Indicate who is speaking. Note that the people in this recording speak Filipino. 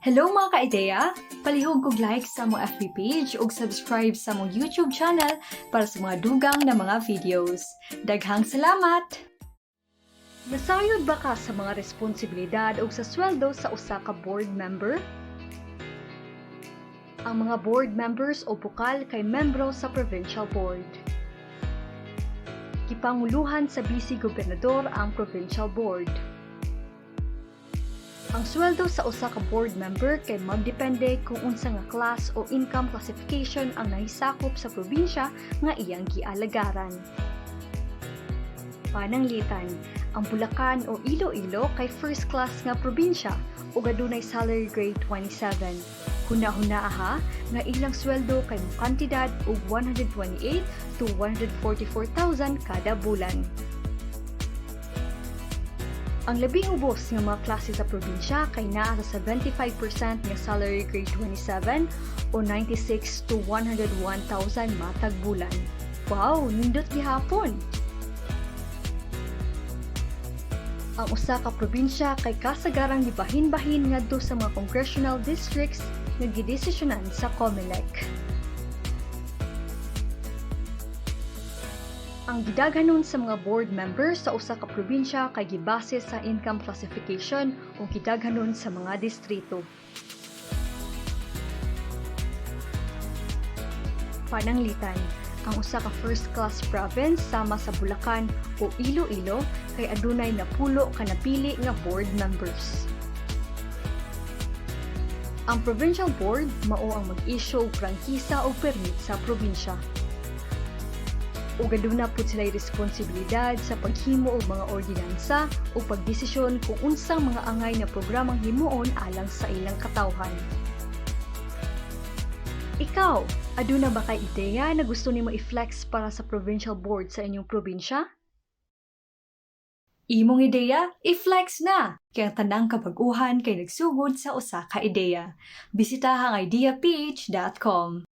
Speaker 1: Hello mga ka-ideya! Palihog kog like sa mong FB page ug subscribe sa mong YouTube channel para sa mga dugang na mga videos. Daghang salamat! Nasayod ba ka sa mga responsibilidad ug sa sweldo sa usa ka board member? Ang mga board members o bukal kay membro sa provincial board. Gipanguluhan sa vice-gobernador ang provincial board. Ang sweldo sa usa ka board member kay magdepende kung unsa nga class o income classification ang nahisakop sa probinsya nga iyang gialagaran. Pananglitan, ang Bulacan o Iloilo kay first class nga probinsya ug adunay salary grade 27. Huna-huna aha nga ilang sweldo kay mokantidad og 128 to 144,000 kada bulan. Ang labing ubos nga mga klase sa probinsya kay naa sa 75% nga salary grade 27 o 96 to 101,000 matag bulan. Wow, nindot gihapon! Ang usa ka probinsya kay kasagarang gibahin-bahin ngadto sa mga congressional districts nga gidesisyonan sa COMELEC. Ang gidaghanon sa mga board members sa usa ka probinsya kay gibase sa income classification o gidaghanon sa mga distrito. Pananglitan, ang usa ka first class province sama sa Bulacan o Iloilo kay adunay napulo ka napili nga board members. Ang provincial board mao ang mag-issue og prangkisa o permit sa probinsya. Ug aduna pud sila'y responsibilidad sa paghimo og mga ordinansa o pagdesisyon kung unsang mga angay na programang himuon alang sa ilang katawhan. Ikaw, aduna ba kay ideya na gusto nimo i-flex para sa provincial board sa inyong probinsya? Imong ideya, i-flex na! Kaya tanang kabag-uhan kay nagsugod sa usa ka ideya. Bisitaha ang ideaph.com.